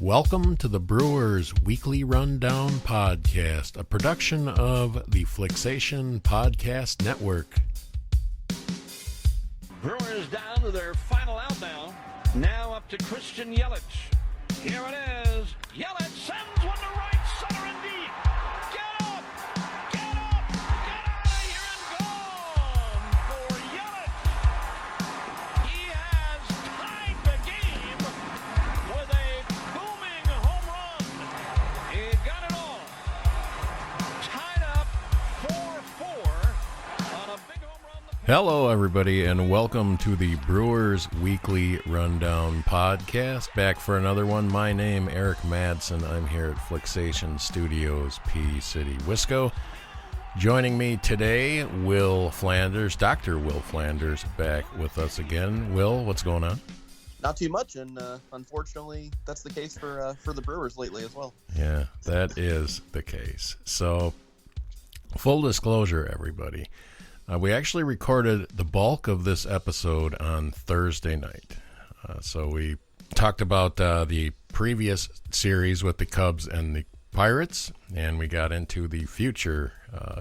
Welcome to the Brewers Weekly Rundown podcast, a production of the Flicksation Podcast Network. Brewers down to their final out now. Now up to Christian Yelich. Here it is. Yelich sends one to right center and deep. Get up! Get up! Get out of here and gone for Yelich. He has tied the game with a booming home run. He got it all. Tied up 4-4 on a big home run. Hello, everybody, and welcome to the Brewers Weekly Rundown podcast. Back for another one. My name, Eric Madsen. I'm here at Flicksation Studios, P City, Wisco. Joining me today, Will Flanders, Dr. Will Flanders, back with us again. Will, what's going on? Not too much, and unfortunately, that's the case for the Brewers lately as well. Yeah, that is the case. So, full disclosure, everybody. We actually recorded the bulk of this episode on Thursday night. So we talked about the previous series with the Cubs and the Pirates, and we got into the future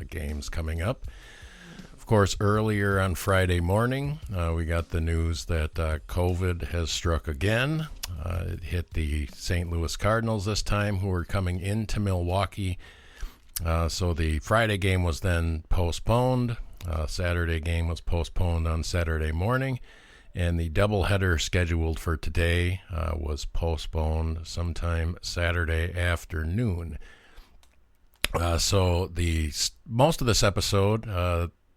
games coming up. Of course, earlier on Friday morning, we got the news that COVID has struck again. It hit the St. Louis Cardinals this time, who were coming into Milwaukee. So the Friday game was then postponed. Saturday game was postponed on Saturday morning, and the doubleheader scheduled for today was postponed sometime Saturday afternoon. So the most of this episode,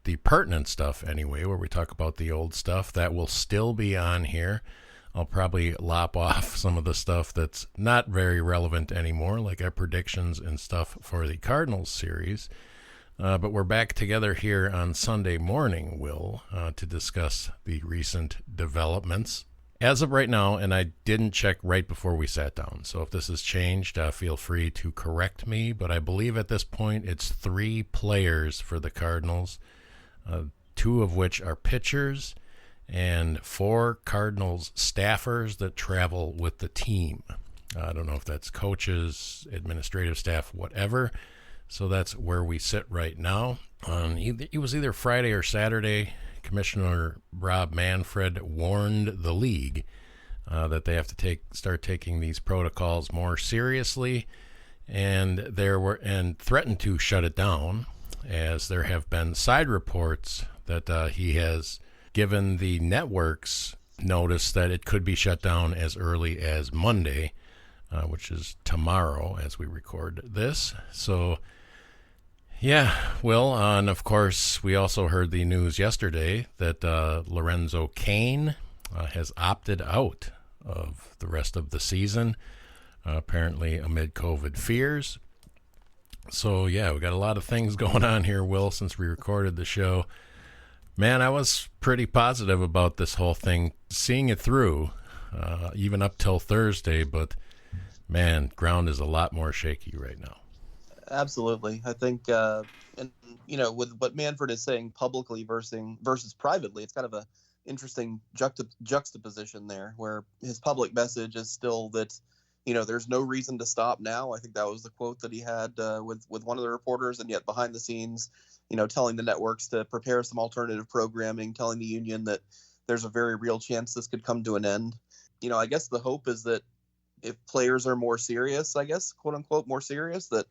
the pertinent stuff anyway, where we talk about the old stuff, that will still be on here. I'll probably lop off some of the stuff that's not very relevant anymore, like our predictions and stuff for the Cardinals series. But we're back together here on Sunday morning, Will, to discuss the recent developments. As of right now, and I didn't check right before we sat down, so if this has changed, feel free to correct me, but I believe at this point it's 3 players for the Cardinals, 2 of which are pitchers, and 4 Cardinals staffers that travel with the team. I don't know if that's coaches, administrative staff, whatever. So that's where we sit right now. It was either Friday or Saturday. Commissioner Rob Manfred warned the league that they have to start taking these protocols more seriously, and threatened to shut it down, as there have been side reports that he has given the networks notice that it could be shut down as early as Monday, which is tomorrow as we record this. So, yeah, Will, and of course, we also heard the news yesterday that Lorenzo Cain has opted out of the rest of the season, apparently amid COVID fears. So, yeah, we got a lot of things going on here, Will, since we recorded the show. Man, I was pretty positive about this whole thing, seeing it through, even up till Thursday, but man, ground is a lot more shaky right now. Absolutely. I think, and with what Manfred is saying publicly versus privately, it's kind of a interesting juxtaposition there, where his public message is still that, there's no reason to stop now. I think that was the quote that he had with one of the reporters, and yet behind the scenes, telling the networks to prepare some alternative programming, telling the union that there's a very real chance this could come to an end. I guess the hope is that if players are more serious, I guess, quote unquote, more serious, that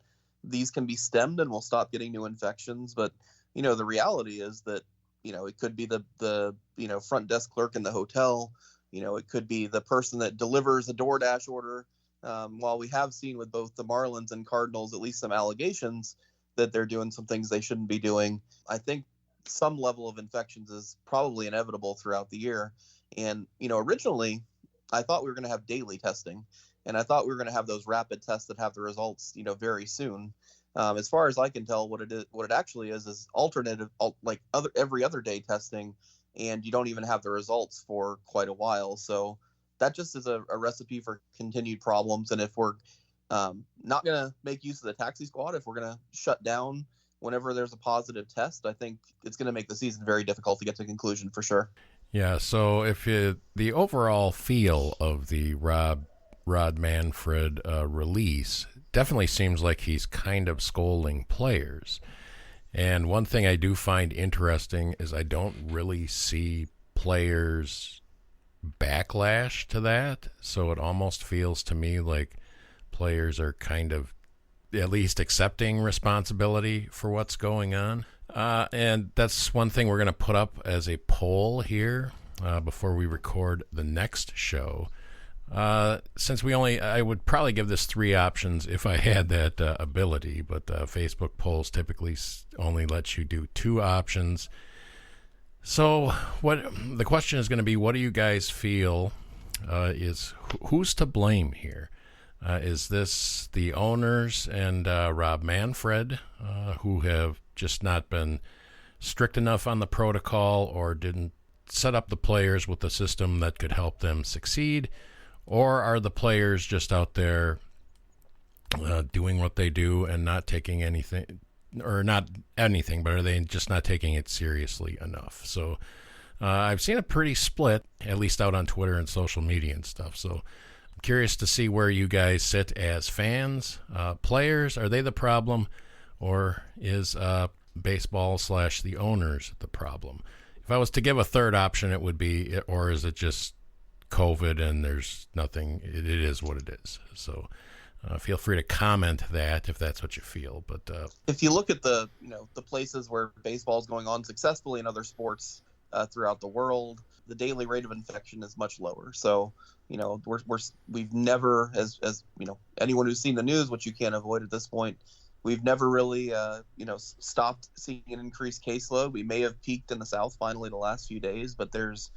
these can be stemmed and we'll stop getting new infections. But, the reality is that, it could be the front desk clerk in the hotel. It could be the person that delivers a DoorDash order. While we have seen with both the Marlins and Cardinals, at least some allegations that they're doing some things they shouldn't be doing, I think some level of infections is probably inevitable throughout the year. And, originally I thought we were going to have daily testing, and I thought we were going to have those rapid tests that have the results, very soon. As far as I can tell, what it actually is alternative, like every other day testing, and you don't even have the results for quite a while. So that just is a recipe for continued problems. And if we're not going to make use of the taxi squad, if we're going to shut down whenever there's a positive test, I think it's going to make the season very difficult to get to a conclusion for sure. Yeah, so if the overall feel of the Rob Rod Manfred release definitely seems like he's kind of scolding players. And one thing I do find interesting is I don't really see players backlash to that. So it almost feels to me like players are kind of at least accepting responsibility for what's going on. And that's one thing we're going to put up as a poll here before we record the next show. Since I would probably give this 3 options if I had that ability, but Facebook polls typically only let you do 2 options. So what the question is going to be, what do you guys feel is who's to blame here? Is this the owners and Rob Manfred who have just not been strict enough on the protocol or didn't set up the players with the system that could help them succeed? Or are the players just out there doing what they do and not taking anything, or not anything, but are they just not taking it seriously enough? So I've seen a pretty split, at least out on Twitter and social media and stuff. So I'm curious to see where you guys sit as fans. Players, are they the problem, or is baseball / the owners the problem? If I was to give a third option, it would be, or is it just COVID and there's nothing, it is what it is. So feel free to comment that if that's what you feel. But if you look at the places where baseball is going on successfully in other sports throughout the world, the daily rate of infection is much lower. So we've never, as anyone who's seen the news, which you can't avoid at this point, we've never really stopped seeing an increased caseload. We may have peaked in the South finally the last few days, but there's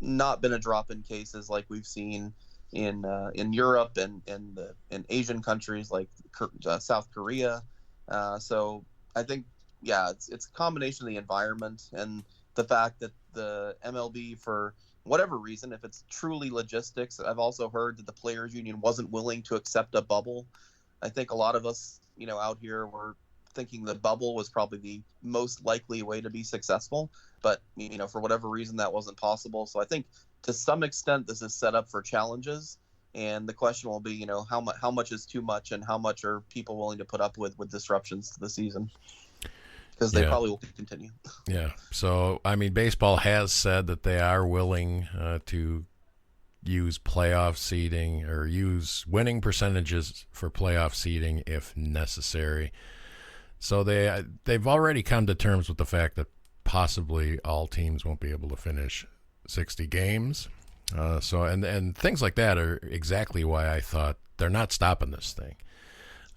not been a drop in cases like we've seen in Europe and in Asian countries like South Korea. So I think, it's a combination of the environment and the fact that the MLB, for whatever reason, if it's truly logistics, I've also heard that the Players Union wasn't willing to accept a bubble. I think a lot of us, out here were thinking the bubble was probably the most likely way to be successful, but for whatever reason that wasn't possible. So I think to some extent this is set up for challenges, and the question will be how much is too much, and how much are people willing to put up with disruptions to the season, because they probably will continue. So baseball has said that they are willing to use playoff seeding or use winning percentages for playoff seeding if necessary. So they've already come to terms with the fact that possibly all teams won't be able to finish 60 games. And things like that are exactly why I thought they're not stopping this thing.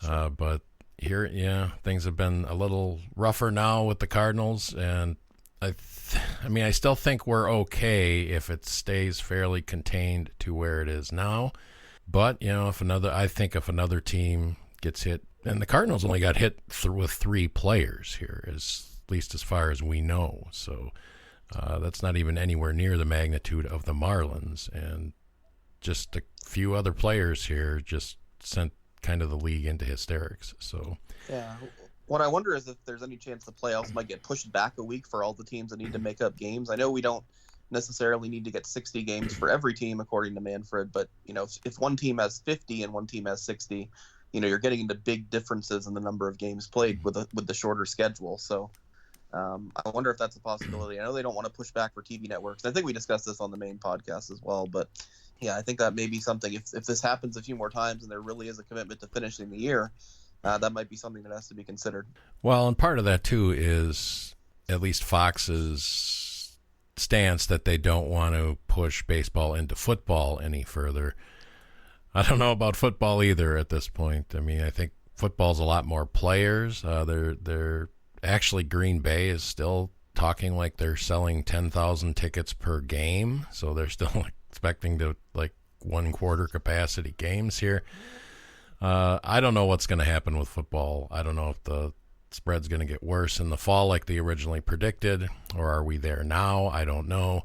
But here, things have been a little rougher now with the Cardinals, and I still think we're okay if it stays fairly contained to where it is now. But if another team gets hit. And the Cardinals only got hit with 3 players here, at least as far as we know. So that's not even anywhere near the magnitude of the Marlins. And just a few other players here just sent kind of the league into hysterics. So what I wonder is if there's any chance the playoffs might get pushed back a week for all the teams that need to make up games. I know we don't necessarily need to get 60 games for every team, according to Manfred, but if one team has 50 and one team has 60, you're getting into big differences in the number of games played with the shorter schedule. So I wonder if that's a possibility. I know they don't want to push back for TV networks. I think we discussed this on the main podcast as well. But I think that may be something. If this happens a few more times and there really is a commitment to finishing the year, that might be something that has to be considered. Well, and part of that too is at least Fox's stance that they don't want to push baseball into football any further. I don't know about football either at this point. I think football's a lot more players. They're actually, Green Bay is still talking like they're selling 10,000 tickets per game. So they're still expecting to 1/4 capacity games here. I don't know what's going to happen with football. I don't know if the spread's going to get worse in the fall like they originally predicted, or are we there now? I don't know.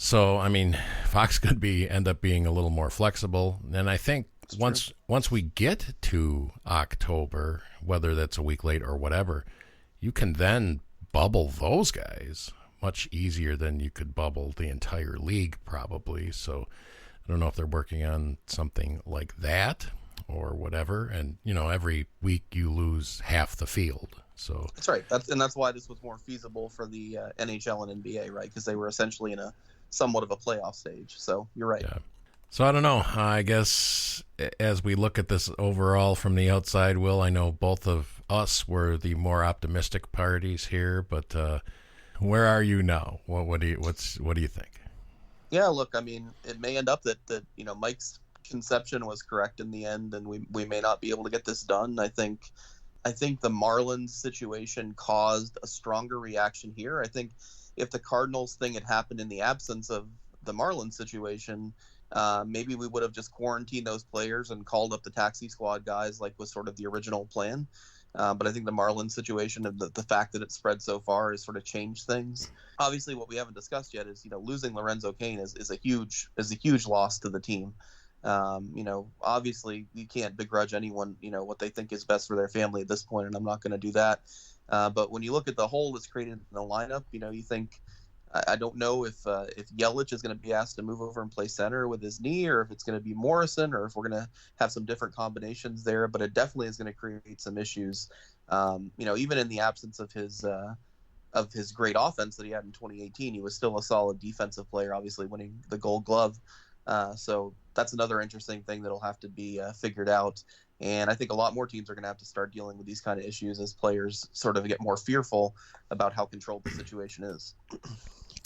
So, Fox could end up being a little more flexible. And I think once we get to October, whether that's a week late or whatever, you can then bubble those guys much easier than you could bubble the entire league probably. So I don't know if they're working on something like that or whatever. And, every week you lose half the field. So that's right. That's why this was more feasible for the NHL and NBA, right? Because they were essentially in a somewhat of a playoff stage. So you're right. Yeah. So I don't know. I guess as we look at this overall from the outside, Will, I know both of us were the more optimistic parties here, but where are you now? What do you think? Yeah, look, I mean, it may end up that Mike's conception was correct in the end, and we may not be able to get this done. I think the Marlins situation caused a stronger reaction here. I think if the Cardinals thing had happened in the absence of the Marlins situation, maybe we would have just quarantined those players and called up the taxi squad guys, like was sort of the original plan. But I think the Marlins situation and the fact that it spread so far has sort of changed things. Obviously, what we haven't discussed yet is losing Lorenzo Cain is a huge loss to the team. Obviously you can't begrudge anyone what they think is best for their family at this point, and I'm not going to do that. But when you look at the hole that's created in the lineup, you think, I don't know if Yelich is going to be asked to move over and play center with his knee, or if it's going to be Morrison, or if we're going to have some different combinations there. But it definitely is going to create some issues. Even in the absence of his great offense that he had in 2018, he was still a solid defensive player, obviously winning the Gold Glove. So that's another interesting thing that'll have to be figured out. And I think a lot more teams are going to have to start dealing with these kind of issues as players sort of get more fearful about how controlled the situation is.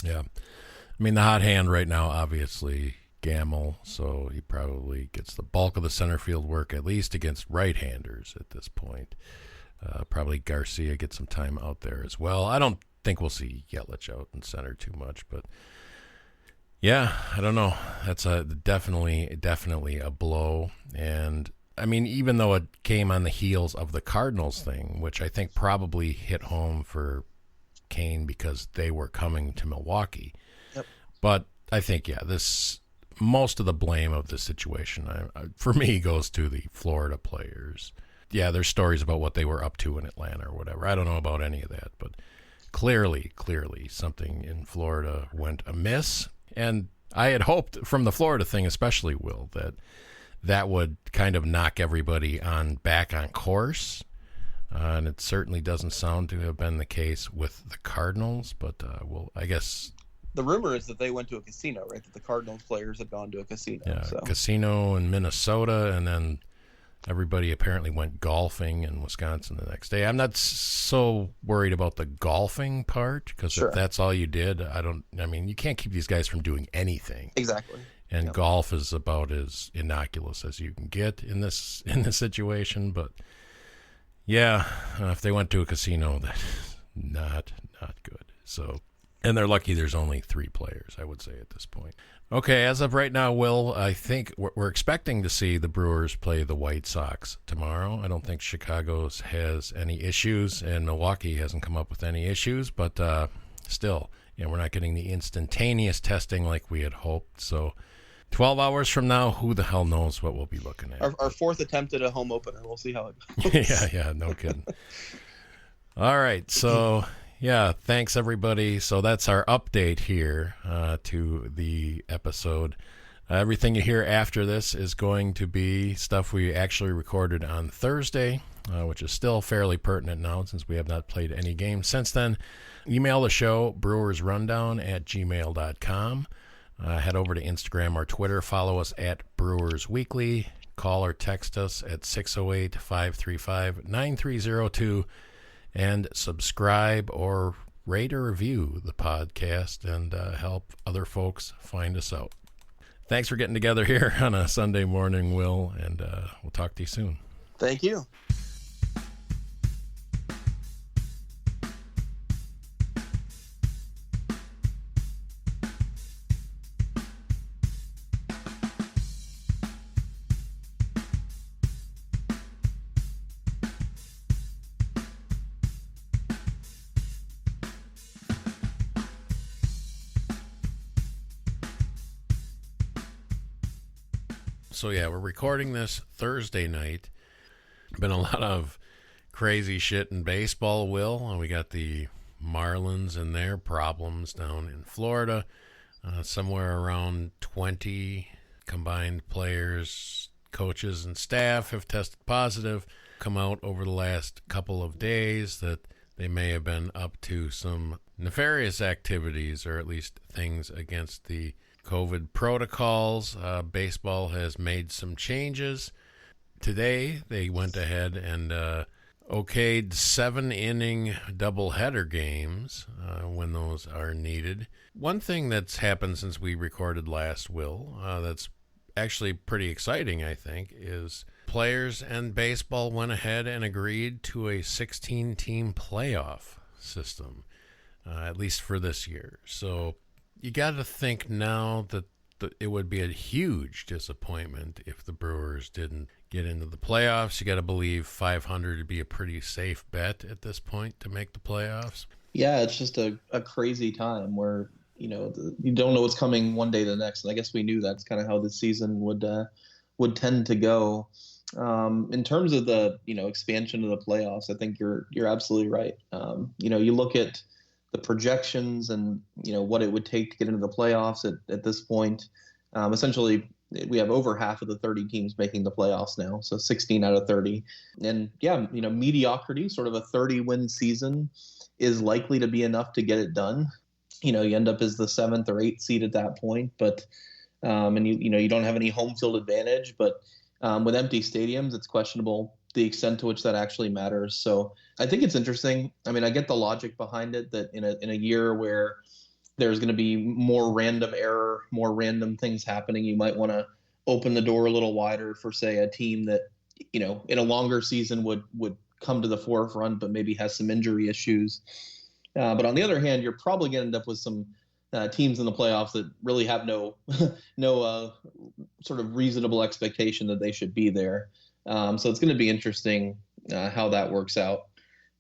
Yeah. I mean, the hot hand right now, obviously, Gamble, so he probably gets the bulk of the center field work, at least against right-handers at this point. Probably Garcia gets some time out there as well. I don't think we'll see Yelich out in center too much, but yeah, I don't know. That's definitely a blow. And I mean, even though it came on the heels of the Cardinals thing, which I think probably hit home for Kane because they were coming to Milwaukee. Yep. But I think, most of the blame of the situation, for me, goes to the Florida players. Yeah, there's stories about what they were up to in Atlanta or whatever. I don't know about any of that, but clearly something in Florida went amiss. And I had hoped from the Florida thing, especially, Will, that would kind of knock everybody back on course. And it certainly doesn't sound to have been the case with the Cardinals, but I guess the rumor is that they went to a casino, right? That the Cardinals players had gone to a casino. Yeah, casino in Minnesota, and then everybody apparently went golfing in Wisconsin the next day. I'm not so worried about the golfing part, because if that's all you did, you can't keep these guys from doing anything. Exactly. And golf is about as innocuous as you can get in this situation, but yeah, if they went to a casino, that's not good. So, and they're lucky there's only 3 players, I would say, at this point. Okay, as of right now, Will, I think we're expecting to see the Brewers play the White Sox tomorrow. I don't think Chicago has any issues, and Milwaukee hasn't come up with any issues, but still, we're not getting the instantaneous testing like we had hoped. So 12 hours from now, who the hell knows what we'll be looking at. Our fourth attempt at a home opener. We'll see how it goes. yeah, no kidding. All right, so yeah, thanks everybody. So that's our update here to the episode. Everything you hear after this is going to be stuff we actually recorded on Thursday, which is still fairly pertinent now since we have not played any games since then. Email the show, brewersrundown@gmail.com. Head over to Instagram or Twitter. Follow us at Brewers Weekly. Call or text us at 608-535-9302. And subscribe or rate or review the podcast and help other folks find us out. Thanks for getting together here on a Sunday morning, Will, and we'll talk to you soon. Thank you. So yeah, we're recording this Thursday night. Been a lot of crazy shit in baseball, Will. We got the Marlins and their problems down in Florida. Somewhere around 20 combined players, coaches, and staff have tested positive, come out over the last couple of days that they may have been up to some nefarious activities, or at least things against the COVID protocols. Baseball has made some changes. Today, they went ahead and okayed 7-inning doubleheader games when those are needed. One thing that's happened since we recorded last, Will, that's actually pretty exciting, I think, is players and baseball went ahead and agreed to a 16-team playoff system, at least for this year. So you got to think now that it would be a huge disappointment if the Brewers didn't get into the playoffs. You got to believe 500 would be a pretty safe bet at this point to make the playoffs. Yeah, it's just a crazy time where, you don't know what's coming one day to the next. And I guess we knew that's kind of how the season would tend to go. In terms of the, expansion of the playoffs, I think you're absolutely right. You look at the projections and, what it would take to get into the playoffs at this point. Essentially, we have over half of the 30 teams making the playoffs now, so 16 out of 30. And yeah, mediocrity, sort of a 30-win season is likely to be enough to get it done. You end up as the 7th or 8th seed at that point, but and you don't have any home field advantage, but with empty stadiums, it's questionable the extent to which that actually matters. So I think it's interesting. I mean, I get the logic behind it that in a year where there's going to be more random error, more random things happening, you might want to open the door a little wider for, say, a team that, in a longer season would come to the forefront, but maybe has some injury issues. But on the other hand, you're probably going to end up with some teams in the playoffs that really have no sort of reasonable expectation that they should be there. So it's going to be interesting how that works out.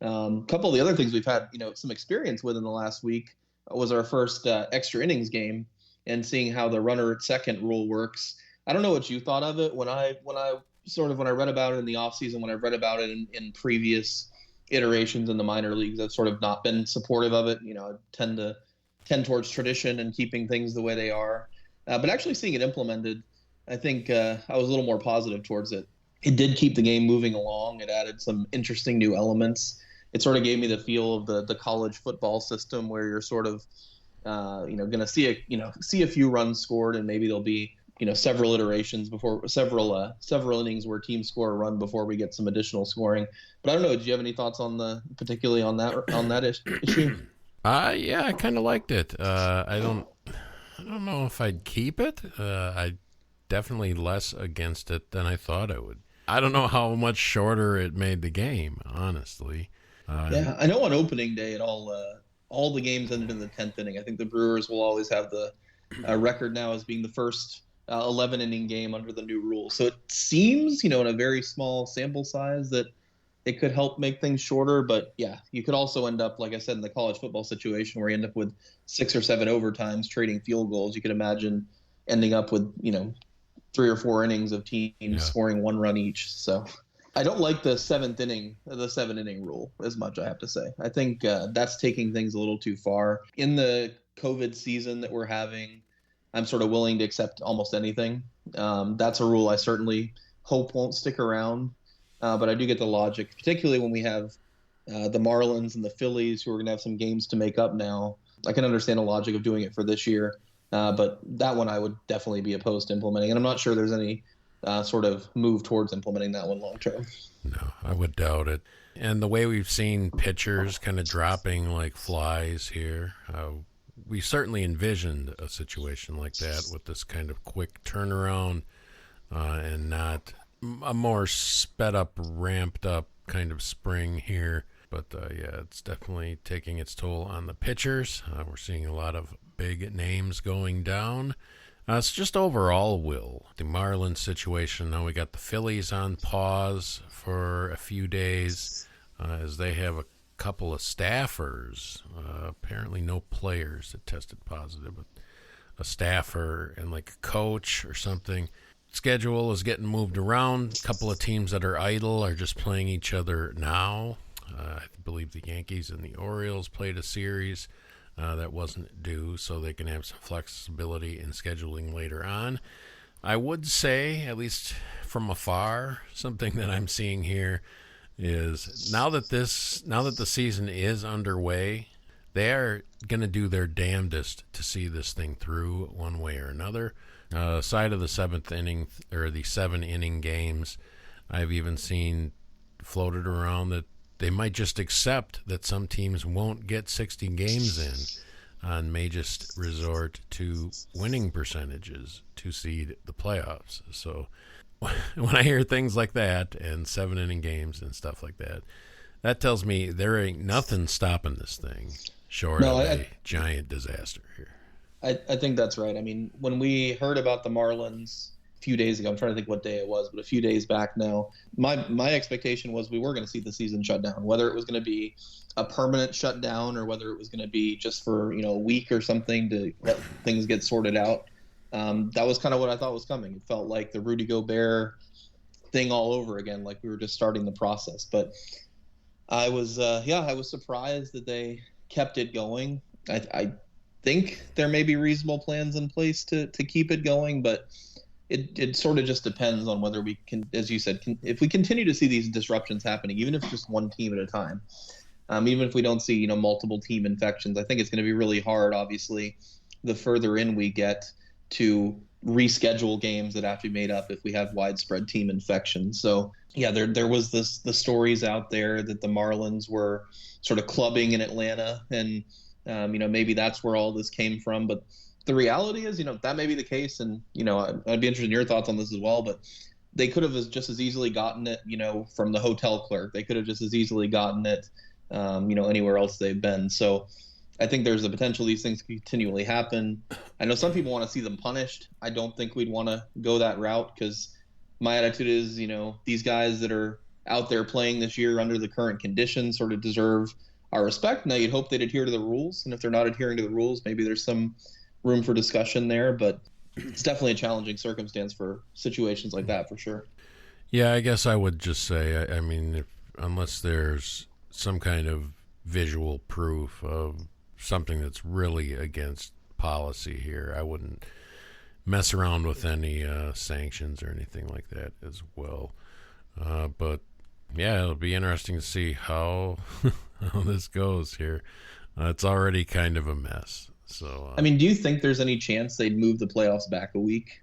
A couple of the other things we've had, some experience with in the last week was our first extra innings game, and seeing how the runner at second rule works. I don't know what you thought of it when I read about it in the offseason, when I read about it in previous iterations in the minor leagues. I've sort of not been supportive of it. I tend towards tradition and keeping things the way they are. But actually seeing it implemented, I think I was a little more positive towards it. It did keep the game moving along. It added some interesting new elements. It sort of gave me the feel of the college football system, where you're sort of, going to see a few runs scored, and maybe there'll be, several iterations before several innings where teams score a run before we get some additional scoring. But I don't know. Do you have any thoughts particularly on that issue? Yeah, I kind of liked it. I don't know if I'd keep it. I definitely less against it than I thought I would. I don't know how much shorter it made the game, honestly. Yeah, I know on opening day, all the games ended in the 10th inning. I think the Brewers will always have the record now as being the first 11-inning game under the new rules. So it seems, in a very small sample size, that it could help make things shorter. But yeah, you could also end up, like I said, in the college football situation where you end up with 6 or 7 overtimes trading field goals. You could imagine ending up with, 3 or 4 innings of teams scoring 1 run each. So I don't like the 7-inning rule as much, I have to say. I think that's taking things a little too far. In the COVID season that we're having, I'm sort of willing to accept almost anything. That's a rule I certainly hope won't stick around. But I do get the logic, particularly when we have the Marlins and the Phillies, who are going to have some games to make up now. I can understand the logic of doing it for this year. But that one I would definitely be opposed to implementing. And I'm not sure there's any sort of move towards implementing that one long term. No, I would doubt it. And the way we've seen pitchers kind of dropping like flies here, we certainly envisioned a situation like that with this kind of quick turnaround and not a more sped up, ramped up kind of spring here. But yeah, it's definitely taking its toll on the pitchers. We're seeing a lot of big names going down. It's just overall, Will, the Marlins situation. Now we got the Phillies on pause for a few days as they have a couple of staffers, apparently no players that tested positive, but a staffer and like a coach or something. Schedule is getting moved around. A couple of teams that are idle are just playing each other now. I believe the Yankees and the Orioles played a series that wasn't due, so they can have some flexibility in scheduling later on. I would say, at least from afar, something that I'm seeing here is now that the season is underway, they are going to do their damnedest to see this thing through one way or another. Side of the seventh inning or the 7-inning games, I've even seen floated around that they might just accept that some teams won't get 60 games in and may just resort to winning percentages to seed the playoffs. So when I hear things like that and 7-inning games and stuff like that, that tells me there ain't nothing stopping this thing short of a giant disaster here. I think that's right. I mean, when we heard about the Marlins a few days ago, I'm trying to think what day it was, but a few days back now, my expectation was we were going to see the season shut down, whether it was going to be a permanent shutdown or whether it was going to be just for, a week or something to let things get sorted out. That was kind of what I thought was coming. It felt like the Rudy Gobert thing all over again, like we were just starting the process. But I was surprised that they kept it going. I think there may be reasonable plans in place to keep it going, but it sort of just depends on whether we can, as you said, if we continue to see these disruptions happening, even if it's just one team at a time, even if we don't see, multiple team infections, I think it's going to be really hard, obviously, the further in we get to reschedule games that have to be made up if we have widespread team infections. So yeah, there was the stories out there that the Marlins were sort of clubbing in Atlanta, and maybe that's where all this came from. But the reality is, that may be the case, and I'd be interested in your thoughts on this as well. But they could have just as easily gotten it, from the hotel clerk. They could have just as easily gotten it, anywhere else they've been. So I think there's a potential these things continually happen. I know some people want to see them punished. I don't think we'd want to go that route, because my attitude is, these guys that are out there playing this year under the current conditions sort of deserve our respect. Now, you'd hope they'd adhere to the rules, and if they're not adhering to the rules, maybe there's some room for discussion there, but it's definitely a challenging circumstance for situations like that, for sure. Yeah, I guess I would just say, I mean, unless there's some kind of visual proof of something that's really against policy here, I wouldn't mess around with any sanctions or anything like that as well. But yeah, it'll be interesting to see how this goes here. It's already kind of a mess. So, I mean, do you think there's any chance they'd move the playoffs back a week,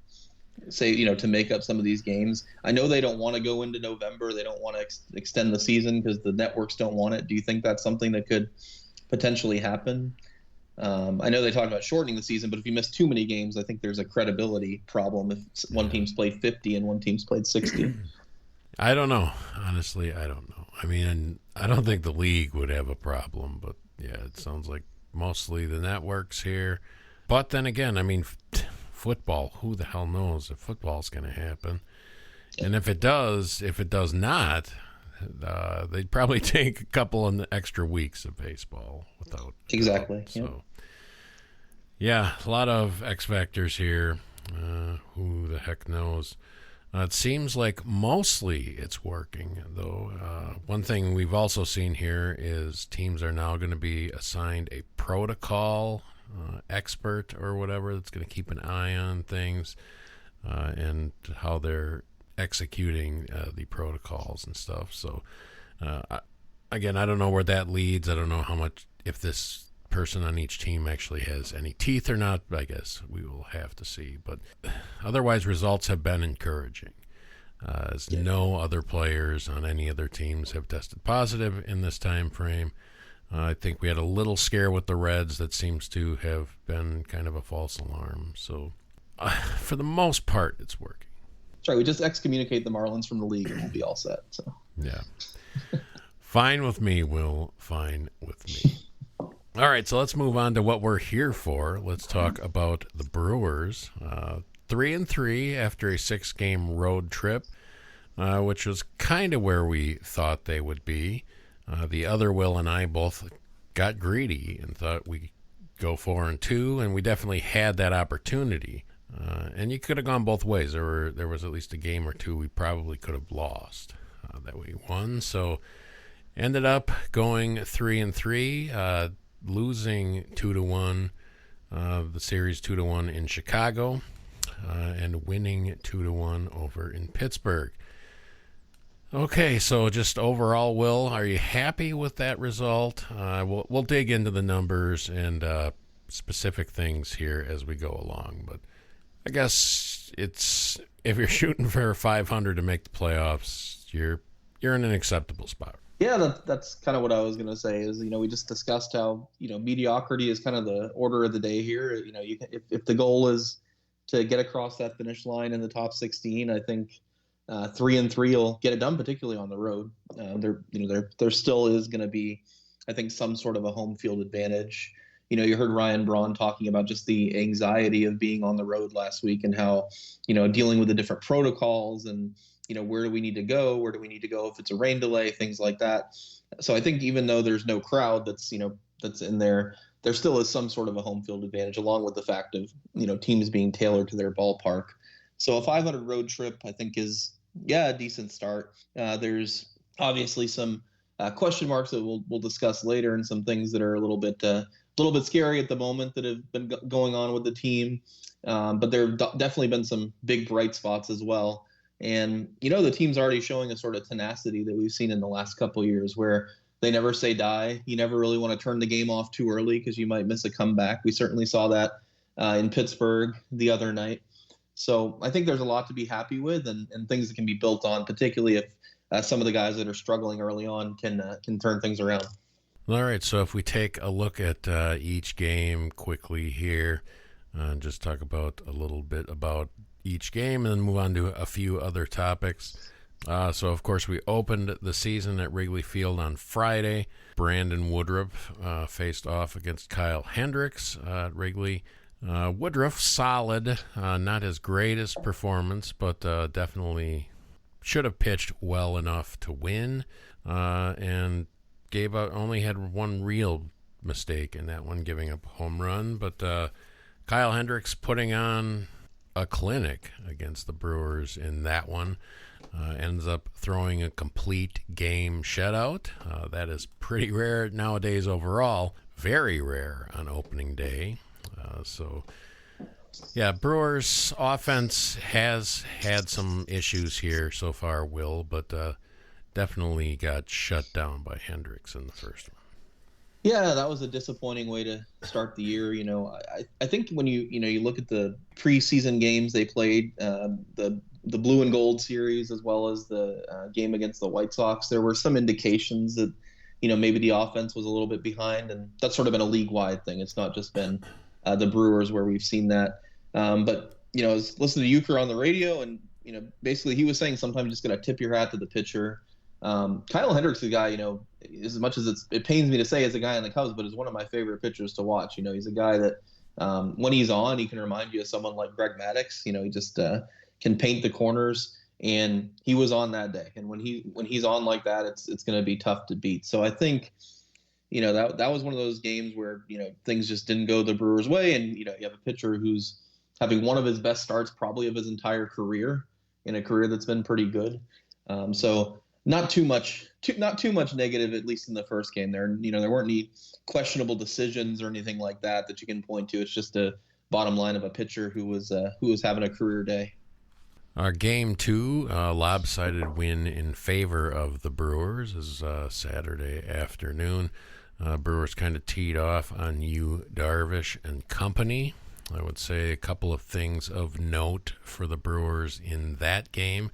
say, to make up some of these games? I know they don't want to go into November. They don't want to extend the season because the networks don't want it. Do you think that's something that could potentially happen? I know they talked about shortening the season, but if you miss too many games, I think there's a credibility problem if one team's played 50 and one team's played 60. I don't know. Honestly, I don't know. I mean, I don't think the league would have a problem, but yeah, it sounds like mostly the networks here. But then again, I mean, football, who the hell knows if football's going to happen? And if it does not, they'd probably take a couple of extra weeks of baseball without. Exactly. So, yeah, a lot of X factors here. Who the heck knows? It seems like mostly it's working, though. One thing we've also seen here is teams are now going to be assigned a protocol expert or whatever that's going to keep an eye on things and how they're executing the protocols and stuff. So, again, I don't know where that leads. I don't know how much, if this person on each team actually has any teeth or not. I guess we will have to see. But otherwise, results have been encouraging. As no other players on any other teams have tested positive in this time frame. I think we had a little scare with the Reds that seems to have been kind of a false alarm. So, for the most part, it's working. Sorry, we just excommunicate the Marlins from the league and we'll be all set. So yeah. Fine with me, Will. Fine with me. All right, so let's move on to what we're here for. Let's talk about the Brewers. 3-3 after a 6-game road trip, which was kind of where we thought they would be. The other Will and I both got greedy and thought we'd go 4-2, and we definitely had that opportunity. And you could have gone both ways. There was at least a game or two we probably could have lost that we won. So ended up going 3-3. Losing 2-1, the series 2-1 in Chicago. and winning 2-1 over in Pittsburgh. Okay, so just overall, Will, are you happy with that result? We'll dig into the numbers and specific things here as we go along, but I guess it's if you're shooting for 500 to make the playoffs, you're in an acceptable spot. Yeah, that's kind of what I was going to say is, we just discussed how, mediocrity is kind of the order of the day here. If the goal is to get across that finish line in the top 16, I think 3-3 will get it done, particularly on the road. There still is going to be, I think, some sort of a home field advantage. You heard Ryan Braun talking about just the anxiety of being on the road last week and how, dealing with the different protocols and, where do we need to go? Where do we need to go if it's a rain delay, things like that. So I think even though there's no crowd that's in there, there still is some sort of a home field advantage, along with the fact of, teams being tailored to their ballpark. So a 500 road trip, I think, is, a decent start. There's obviously some question marks that we'll discuss later, and some things that are a little bit scary at the moment that have been going on with the team. But there have definitely been some big bright spots as well. And, the team's already showing a sort of tenacity that we've seen in the last couple of years, where they never say die. You never really want to turn the game off too early because you might miss a comeback. We certainly saw that in Pittsburgh the other night. So I think there's a lot to be happy with and things that can be built on, particularly if some of the guys that are struggling early on can turn things around. All right, so if we take a look at each game quickly here, and just talk about a little bit about each game and then move on to a few other topics. So, of course, we opened the season at Wrigley Field on Friday. Brandon Woodruff faced off against Kyle Hendricks at Wrigley. Woodruff, solid, not his greatest performance, but definitely should have pitched well enough to win, and only had one real mistake in that one, giving up a home run. But Kyle Hendricks putting on a clinic against the Brewers in that one. Ends up throwing a complete game shutout. That is pretty rare nowadays overall. Very rare on opening day. Brewers offense has had some issues here so far, Will, but definitely got shut down by Hendricks in the first one. Yeah, that was a disappointing way to start the year. I think when you look at the preseason games they played, the blue and gold series, as well as the game against the White Sox, there were some indications that, maybe the offense was a little bit behind, and that's sort of been a league-wide thing. It's not just been the Brewers where we've seen that. But I was listening to Euchre on the radio, and, basically he was saying sometimes you just got to tip your hat to the pitcher. Kyle Hendricks is a guy, as much as it pains me to say as a guy in the Cubs, but is one of my favorite pitchers to watch. He's a guy that when he's on, he can remind you of someone like Greg Maddux. He just can paint the corners, and he was on that day. And when he's on like that, it's going to be tough to beat. So I think, that was one of those games where, things just didn't go the Brewers' way. And, you have a pitcher who's having one of his best starts probably of his entire career, in a career that's been pretty good. So not too much negative, at least in the first game there. There weren't any questionable decisions or anything like that you can point to. It's just a bottom line of a pitcher who was having a career day. Game 2, lopsided win in favor of the Brewers, is Saturday afternoon. Brewers kind of teed off on Yu Darvish and company. I would say a couple of things of note for the Brewers in that game.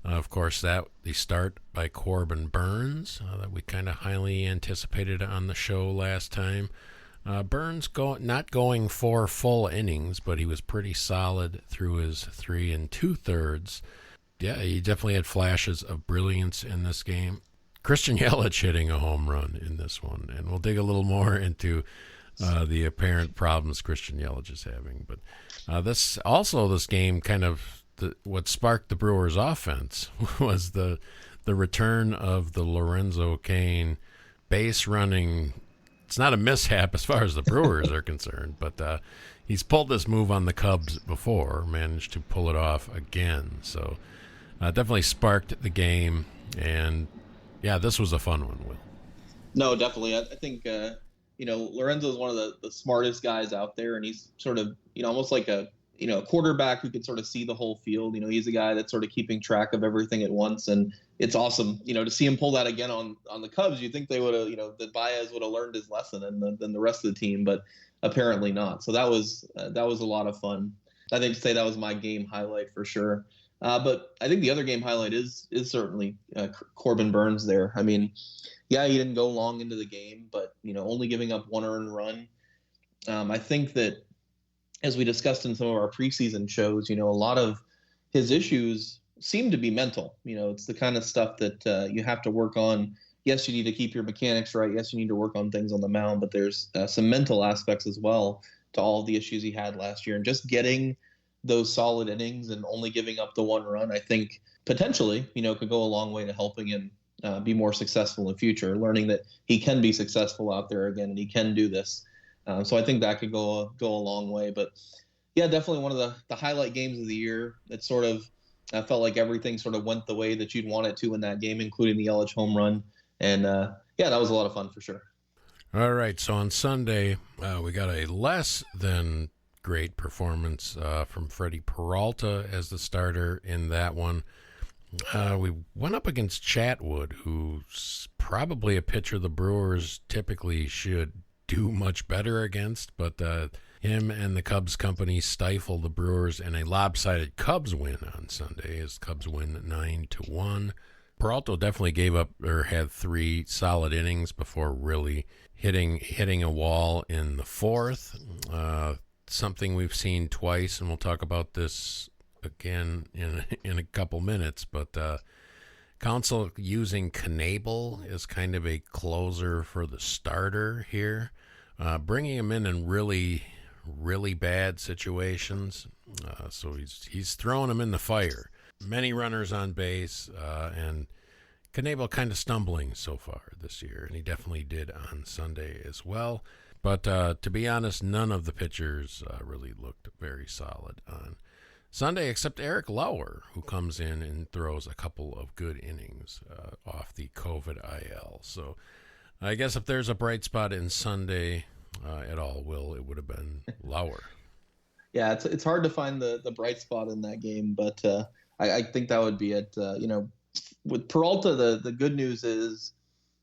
Of course, that the start by Corbin Burns that we kind of highly anticipated on the show last time. Burns not going 4 full innings, but he was pretty solid through his 3 2/3. Yeah, he definitely had flashes of brilliance in this game. Christian Yelich hitting a home run in this one, and we'll dig a little more into the apparent problems Christian Yelich is having. But this game kind of what sparked the Brewers' offense was the return of the Lorenzo Cain base running. It's not a mishap as far as the Brewers are concerned, but he's pulled this move on the Cubs before, managed to pull it off again. So definitely sparked the game, and yeah, this was a fun one, Will. No, definitely. I think Lorenzo is one of the smartest guys out there, and he's sort of almost like a a quarterback who could sort of see the whole field. He's a guy that's sort of keeping track of everything at once, and it's awesome, to see him pull that again on the Cubs. You'd think they would have, that Baez would have learned his lesson and than the rest of the team, but apparently not. So that was a lot of fun. I think to say that was my game highlight for sure. But I think the other game highlight is certainly Corbin Burns there. I mean, yeah, he didn't go long into the game, but only giving up one earned run. I think that, as we discussed in some of our preseason shows, a lot of his issues seem to be mental. It's the kind of stuff that you have to work on. Yes, you need to keep your mechanics right. Yes, you need to work on things on the mound, but there's some mental aspects as well to all of the issues he had last year. And just getting those solid innings and only giving up the one run, I think potentially, could go a long way to helping him be more successful in the future, learning that he can be successful out there again and he can do this. So I think that could go a long way. But yeah, definitely one of the highlight games of the year. It sort of felt like everything sort of went the way that you'd want it to in that game, including the Yelich home run. And yeah, that was a lot of fun for sure. All right, so on Sunday, we got a less than great performance from Freddie Peralta as the starter in that one. We went up against Chatwood, who's probably a pitcher the Brewers typically should do much better against, but him and the Cubs company stifled the Brewers in a lopsided Cubs win on Sunday as Cubs win 9-1. Peralta definitely gave up or had 3 solid innings before really hitting a wall in the fourth. Something we've seen twice, and we'll talk about this again in a couple minutes, but Council using Knebel as kind of a closer for the starter here, bringing him in really, really bad situations. So he's throwing him in the fire. Many runners on base, and Knebel kind of stumbling so far this year, and he definitely did on Sunday as well. But to be honest, none of the pitchers really looked very solid on Sunday, except Eric Lauer, who comes in and throws a couple of good innings off the COVID IL. So I guess if there's a bright spot in Sunday at all, it would have been Lauer. Yeah, it's hard to find the bright spot in that game, but I think that would be it. With Peralta, the good news is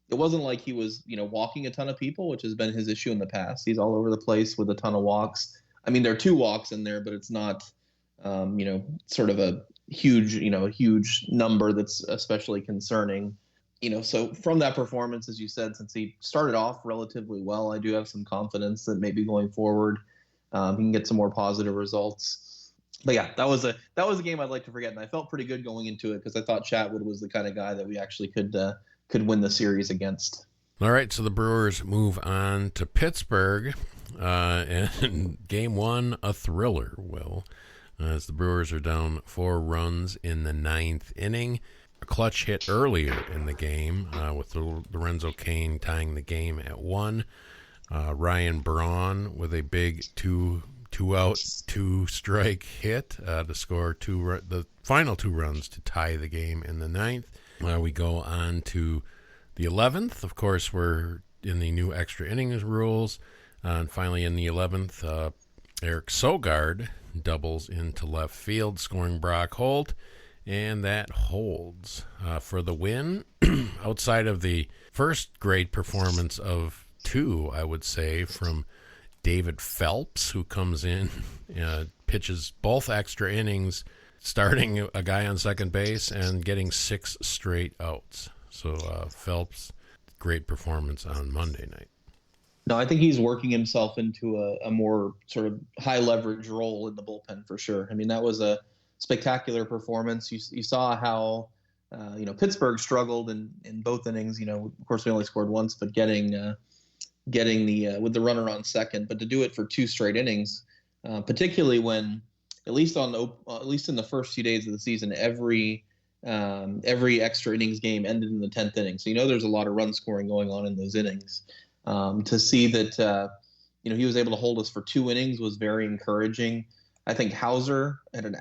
it wasn't like he was walking a ton of people, which has been his issue in the past. He's all over the place with a ton of walks. I mean, there are 2 walks in there, but it's not sort of a huge number that's especially concerning. So from that performance, as you said, since he started off relatively well, I do have some confidence that maybe going forward he can get some more positive results. But yeah, that was a game I'd like to forget, and I felt pretty good going into it because I thought Chatwood was the kind of guy that we actually could win the series against. All right, so the Brewers move on to Pittsburgh, and Game 1, a thriller, as the Brewers are down 4 runs in the 9th inning. A clutch hit earlier in the game with Lorenzo Cain tying the game at 1. Ryan Braun with a big two-out, 2-strike hit to score the final 2 runs to tie the game in the 9th. We go on to the 11th. Of course, we're in the new extra innings rules. And finally in the 11th, Eric Sogard doubles into left field, scoring Brock Holt, and that holds for the win. Outside of the first great performance of 2, I would say, from David Phelps, who comes in, pitches both extra innings, starting a guy on second base and getting 6 straight outs. So Phelps, great performance on Monday night. No, I think he's working himself into a more sort of high leverage role in the bullpen for sure. I mean, that was a spectacular performance. You saw how Pittsburgh struggled in both innings. Of course, we only scored once, but getting the with the runner on second, but to do it for 2 straight innings, particularly when at least in the first few days of the season, every extra innings game ended in the 10th inning. So there's a lot of run scoring going on in those innings. To see that he was able to hold us for 2 innings was very encouraging. I think Hauser had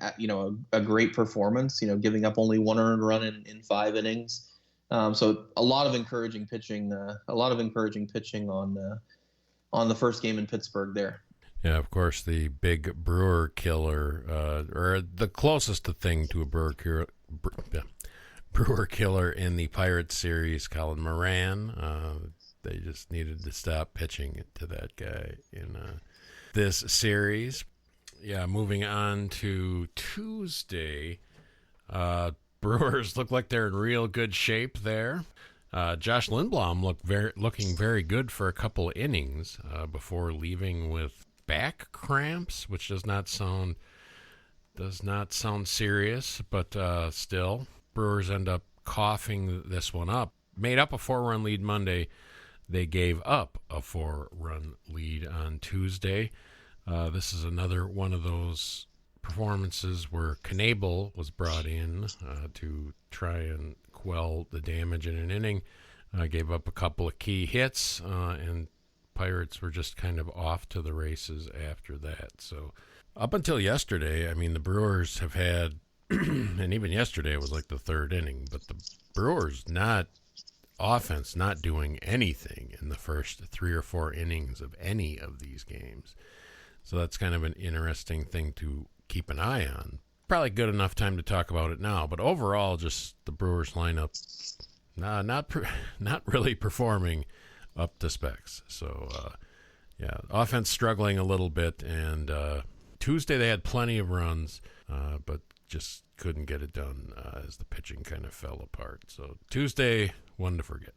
a great performance, giving up only 1 earned run in 5 innings. So a lot of encouraging pitching on the first game in Pittsburgh there. Yeah, of course, the big Brewer killer, or the closest thing to a Brewer killer in the Pirates series, Colin Moran. They just needed to stop pitching to that guy in this series. Yeah, moving on to Tuesday. Brewers look like they're in real good shape there. Josh Lindblom looking very good for a couple innings before leaving with back cramps, which does not sound serious, but still, Brewers end up coughing this one up. Made up a 4-run lead Monday. They gave up a 4-run lead on Tuesday. This is another one of those performances where Knebel was brought in to try and quell the damage in an inning. Gave up a couple of key hits, and Pirates were just kind of off to the races after that. So up until yesterday, I mean, the Brewers have had, and even yesterday it was like the third inning, but the Brewers offense not doing anything in the first 3 or 4 innings of any of these games. So that's kind of an interesting thing to keep an eye on. Probably good enough time to talk about it now, but overall, just the Brewers lineup not really performing up to specs. So, yeah, offense struggling a little bit, and Tuesday they had plenty of runs, but just couldn't get it done as the pitching kind of fell apart. So Tuesday, one to forget.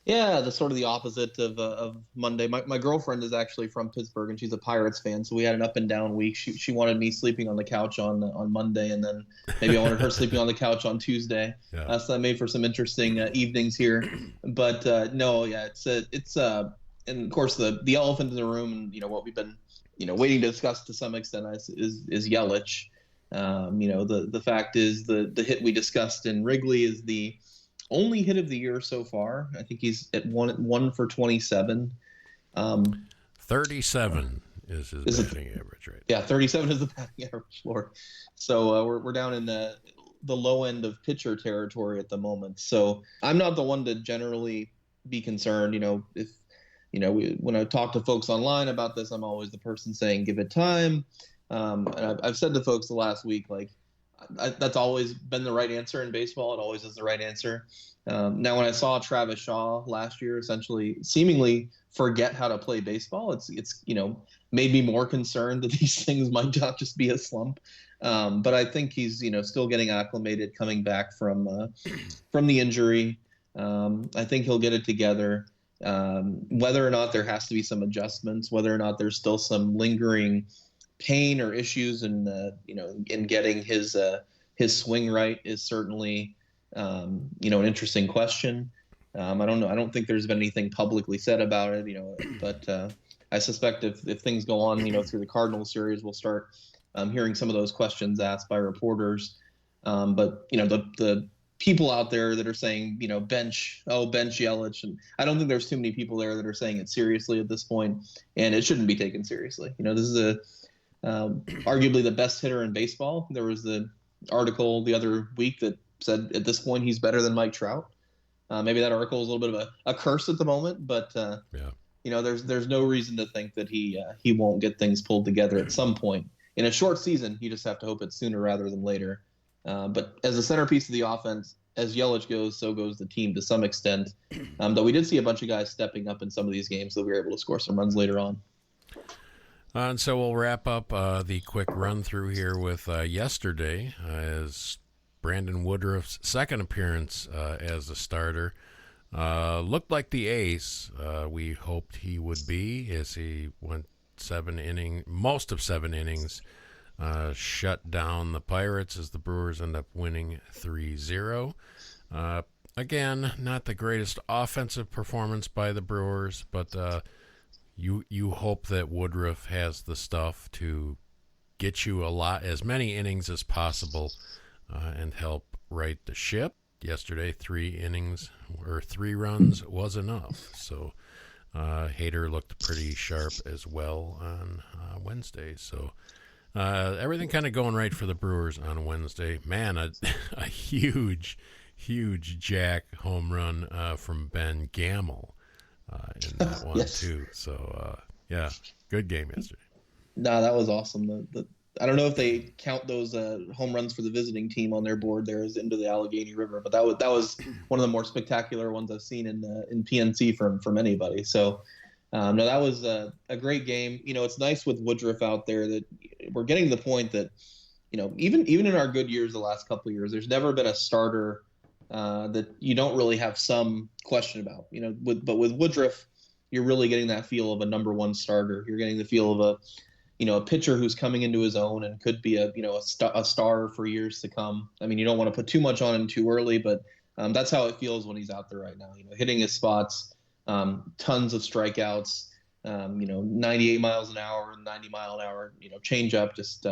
Yeah, the sort of the opposite of Monday. My girlfriend is actually from Pittsburgh, and she's a Pirates fan, so we had an up and down week. She wanted me sleeping on the couch on Monday, and then maybe I wanted her sleeping on the couch on Tuesday. Yeah. So that made for some interesting evenings here. But no, yeah, it's and of course the elephant in the room, and what we've been waiting to discuss to some extent is Yelich. The fact is the hit we discussed in Wrigley is the only hit of the year so far. I think he's at one for 27. 37 is his batting average, right? Yeah, 37 is the batting average, Lord. So we're down in the low end of pitcher territory at the moment. So I'm not the one to generally be concerned. When I talk to folks online about this, I'm always the person saying, give it time. And I've said to folks the last week, like, that's always been the right answer in baseball. It always is the right answer. Now, when I saw Travis Shaw last year essentially seemingly forget how to play baseball, it's made me more concerned that these things might not just be a slump. But I think he's still getting acclimated coming back from the injury. I think he'll get it together. Whether or not there has to be some adjustments, whether or not there's still some lingering pain or issues in getting his swing right is certainly an interesting question. I don't know. I don't think there's been anything publicly said about it, but I suspect if things go on, through the Cardinals series, we'll start hearing some of those questions asked by reporters. But the people out there that are saying, bench Yelich, and I don't think there's too many people there that are saying it seriously at this point, and it shouldn't be taken seriously. This is arguably the best hitter in baseball. There was the article the other week that said at this point he's better than Mike Trout. Maybe that article is a little bit of a curse at the moment, but there's no reason to think that he won't get things pulled together at some point in a short season. You just have to hope it's sooner rather than later. But as a centerpiece of the offense, as Yelich goes, so goes the team to some extent. Though we did see a bunch of guys stepping up in some of these games, so we were able to score some runs later on. And so we'll wrap up the quick run through here with yesterday as Brandon Woodruff's second appearance as a starter. Looked like the ace we hoped he would be as he went most of 7 innings, shut down the Pirates as the Brewers end up winning 3-0. Again, not the greatest offensive performance by the Brewers, but you hope that Woodruff has the stuff to get you as many innings as possible and help right the ship. Yesterday, 3 innings or 3 runs was enough. So Hader looked pretty sharp as well on Wednesday. So everything kind of going right for the Brewers on Wednesday. Man, a huge jack home run from Ben Gamel in that one, yes. too. So, Good game yesterday. No, that was awesome. I don't know if they count those home runs for the visiting team on their board there as into the Allegheny River, but that was one of the more spectacular ones I've seen in PNC from anybody. So, no, that was a great game. It's nice with Woodruff out there that we're getting to the point that, even in our good years the last couple of years, there's never been a starter that you don't really have some question about. But with Woodruff, you're really getting that feel of a number one starter. You're getting the feel of a pitcher who's coming into his own and could be a star for years to come. I mean, you don't want to put too much on him too early, but that's how it feels when he's out there right now. Hitting his spots, tons of strikeouts, 98 miles an hour, 90 mile an hour, change up, just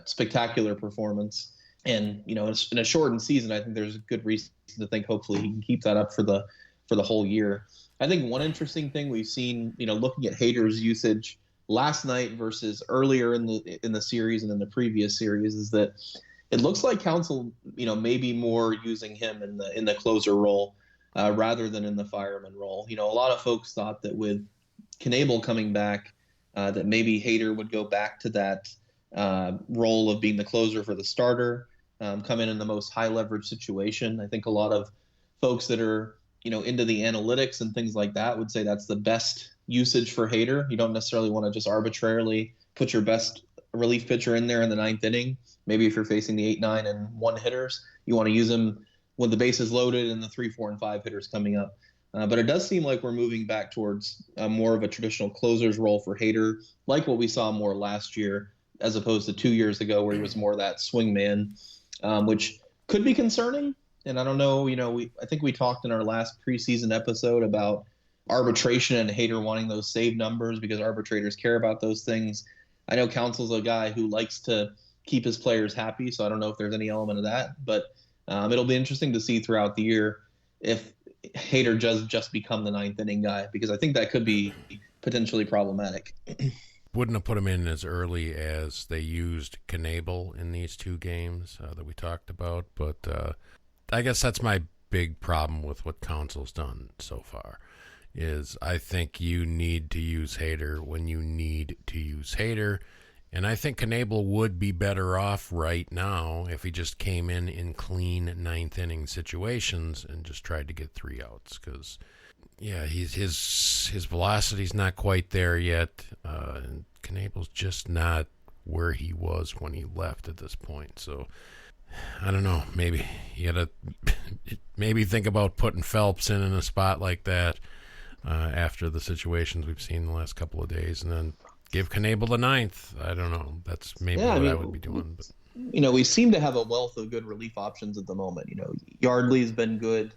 spectacular performance. And in a shortened season, I think there's a good reason to think hopefully he can keep that up for the whole year. I think one interesting thing we've seen, looking at Hader's usage last night versus earlier in the series and in the previous series, is that it looks like Counsell, may be more using him in the closer role rather than in the fireman role. A lot of folks thought that with Knebel coming back, that maybe Hader would go back to that role of being the closer for the starter, come in the most high leverage situation. I think a lot of folks that are into the analytics and things like that would say that's the best usage for Hader. You don't necessarily want to just arbitrarily put your best relief pitcher in there in the ninth inning. Maybe if you're facing the 8, 9, and 1 hitters, you want to use them when the base is loaded and the 3, 4, and 5 hitters coming up. But it does seem like we're moving back towards more of a traditional closer's role for Hader, like what we saw more last year, as opposed to 2 years ago where he was more that swing man, which could be concerning. And I don't know, I think we talked in our last preseason episode about arbitration and Hader wanting those save numbers because arbitrators care about those things. I know Counsell's a guy who likes to keep his players happy, so I don't know if there's any element of that. But it'll be interesting to see throughout the year if Hader does just become the ninth inning guy, because I think that could be potentially problematic. Wouldn't have put him in as early as they used Knebel in these 2 games that we talked about, but I guess that's my big problem with what Counsell's done so far, is I think you need to use Hader when you need to use Hader, and I think Knebel would be better off right now if he just came in clean ninth inning situations and just tried to get 3 outs, because his velocity's not quite there yet, and Knebel's just not where he was when he left at this point. So I don't know. Maybe you gotta think about putting Phelps in a spot like that after the situations we've seen the last couple of days, and then give Knebel the ninth. I don't know. That's maybe what I would be doing. But. We seem to have a wealth of good relief options at the moment. Yardley's been good.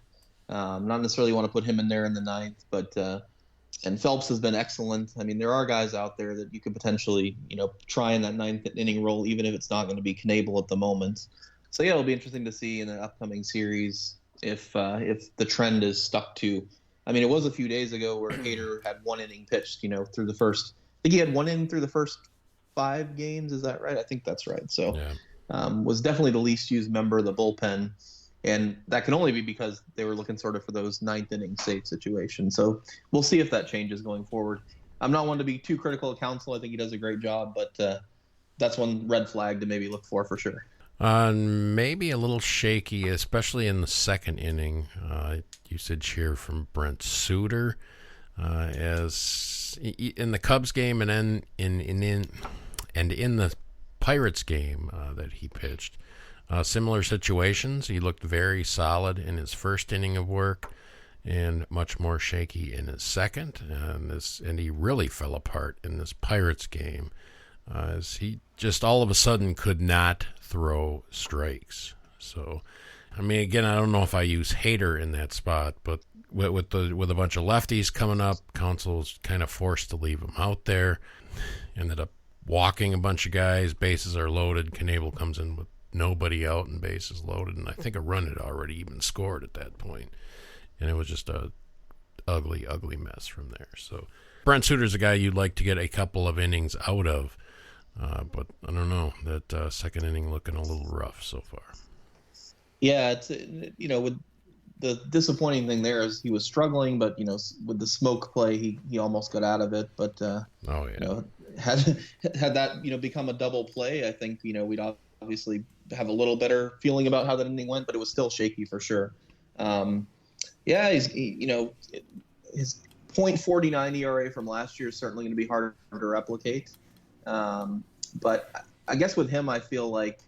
Not necessarily want to put him in there in the ninth, but and Phelps has been excellent. I mean, there are guys out there that you could potentially, try in that ninth inning role, even if it's not going to be Knebel at the moment. So yeah, it'll be interesting to see in the upcoming series if the trend is stuck to. I mean, it was a few days ago where Hader had 1 inning pitched, through the first. I think he had 1 inning through the first 5 games. Is that right? I think that's right. So, was definitely the least used member of the bullpen, and that can only be because they were looking sort of for those ninth inning safe situations. So we'll see if that changes going forward. I'm not one to be too critical of Counsell. I think he does a great job, but that's one red flag to maybe look for sure. Maybe a little shaky, especially in the second inning. Usage here from Brent Suter, as in the Cubs game and then in the Pirates game that he pitched. Similar situations. He looked very solid in his first inning of work, and much more shaky in his second. And he really fell apart in this Pirates game, as he just all of a sudden could not throw strikes. So, I mean, again, I don't know if I use Hader in that spot, but with a bunch of lefties coming up, Counsell's kind of forced to leave him out there. Ended up walking a bunch of guys. Bases are loaded. Knebel comes in with nobody out and bases loaded, and I think a run had already even scored at that point. And it was just a ugly mess from there. So Brent Suter's a guy you'd like to get a couple of innings out of, but I don't know. That second inning looking a little rough so far. Yeah, it's with the disappointing thing there is he was struggling, but with the smoke play, he almost got out of it. But had that become a double play, I think we'd obviously have a little better feeling about how that inning went. But it was still shaky for sure. His .49 ERA from last year is certainly going to be harder to replicate. But I guess with him, I feel like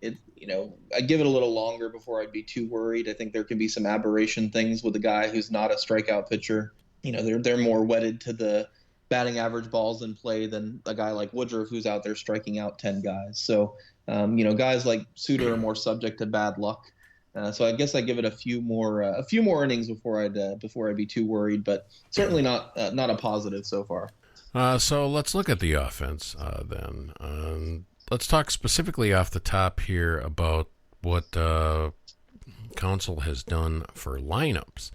I'd give it a little longer before I'd be too worried. I think there can be some aberration things with a guy who's not a strikeout pitcher. They're more wedded to the batting average balls in play than a guy like Woodruff who's out there striking out 10 guys. So, guys like Suter are more subject to bad luck. So I guess I give it a few more innings before I'd be too worried, but certainly not a positive so far. So let's look at the offense then. Let's talk specifically off the top here about what Council has done for lineups.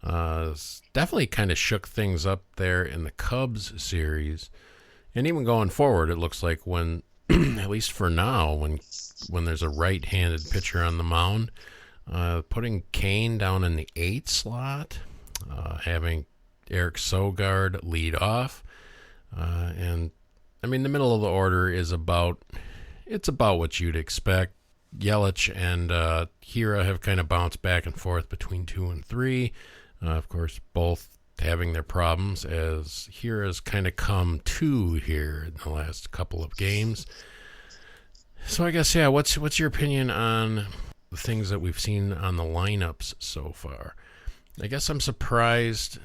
It's definitely kind of shook things up there in the Cubs series, and even going forward, it looks like when, at least for now, when there's a right-handed pitcher on the mound, putting Kane down in the 8 slot, having Eric Sogard lead off, and I mean, the middle of the order is about what you'd expect. Yelich and Hira have kind of bounced back and forth between 2 and 3. Of course, both having their problems as Hira's kind of come to here in the last couple of games. So I guess, what's your opinion on the things that we've seen on the lineups so far? I guess I'm surprised.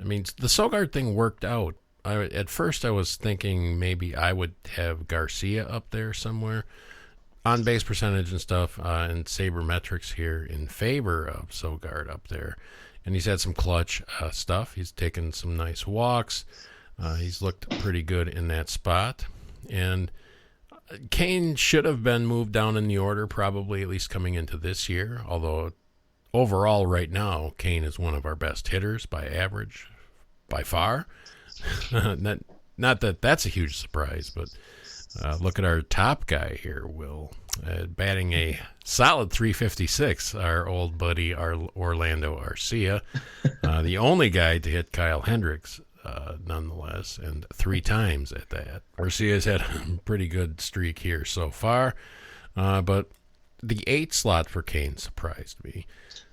I mean, the Sogard thing worked out. At first, I was thinking maybe I would have Garcia up there somewhere. On base percentage and stuff, and sabermetrics here in favor of Sogard up there. And he's had some clutch stuff. He's taken some nice walks. He's looked pretty good in that spot. And Kane should have been moved down in the order, probably at least coming into this year. Although overall right now, Kane is one of our best hitters by average, by far. Not that that's a huge surprise, but look at our top guy here, Will, batting a solid .356, our old buddy, our Orlando Arcia, the only guy to hit Kyle Hendricks, nonetheless, and 3 times at that. Arcia's had a pretty good streak here so far, but the 8 slot for Kane surprised me.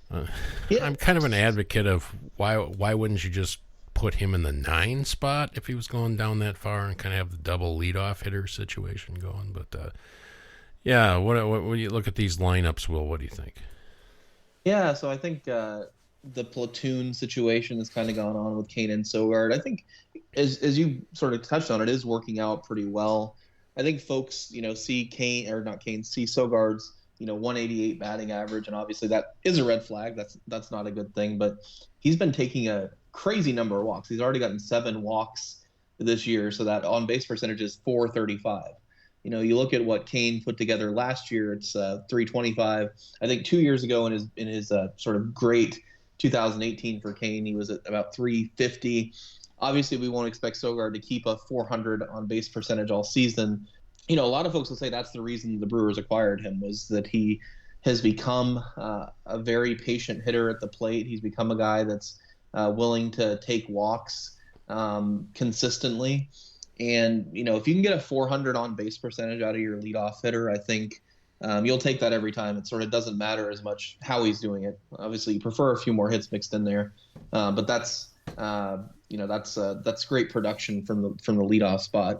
I'm kind of an advocate of why wouldn't you just put him in the 9 spot if he was going down that far and kind of have the double leadoff hitter situation going. But when you look at these lineups, Will, what do you think? Yeah, so I think the platoon situation that's kind of gone on with Kane and Sogard, I think as you sort of touched on, it is working out pretty well. I think folks, see see Sogard's 188 batting average, and obviously that is a red flag. That's not a good thing, but he's been taking a crazy number of walks. He's already gotten 7 walks this year, so that on base percentage is .435. You look at what Kane put together last year, it's .325. I think 2 years ago in his sort of great 2018 for Kane, he was at about .350. Obviously, we won't expect Sogard to keep a .400 on base percentage all season. A lot of folks will say that's the reason the Brewers acquired him, was that he has become a very patient hitter at the plate. He's become a guy that's willing to take walks consistently. And, if you can get a .400 on base percentage out of your leadoff hitter, I think you'll take that every time. It sort of doesn't matter as much how he's doing it. Obviously, you prefer a few more hits mixed in there, but that's great production from the leadoff spot.